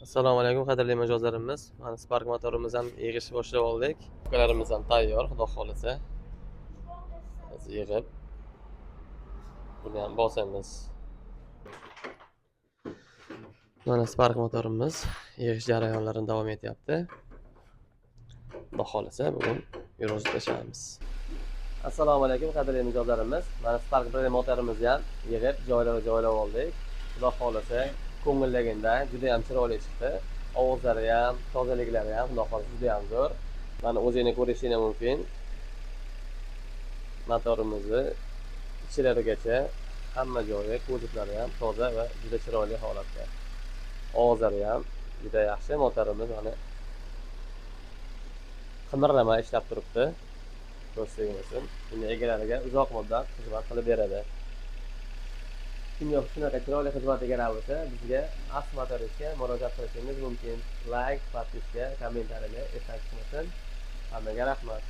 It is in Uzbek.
Assalomu alaykum qadrli mijozlarimiz. Mana Spark motorimiz ham yig'ishni boshlab oldik. Ukalarimiz ham tayyor, xudo xolisa. Biz yig'ib buni ham bosamiz. Mana Spark motorimiz yig'ish jarayonlarini davom etyapti. Xudo xolisa bugun yurg'izib tashlaymiz. Assalomu alaykum qadrli mijozlarimiz. Mana Spark motorimizni ham yig'ib joylab oldik. Xudo xolisa ko'ngildaganda juda ham chiroyli chiqdi. Ovozlari ham, tozaliklari ham xudo xolisa juda ham zo'r. Mana o'zingiz ko'rishingiz mumkin. Motorimizni ichilarigacha hamma joyi, kuzovlari ham toza va juda chiroyli holatda. Ovozlari ham juda yaxshi. Motorimiz mana qimirlamay ishlab turibdi. Ko'rsatgan buni egalariga uzoq muddat xizmat qilib beradi. Kimyo shunaqa chiroyli xizmat egalari bo'lsa, bizga Asmotorisga murojaat qilishingiz mumkin. Like, podpiska, kommentariyaga esdan chiqmasin. Hammaga rahmat.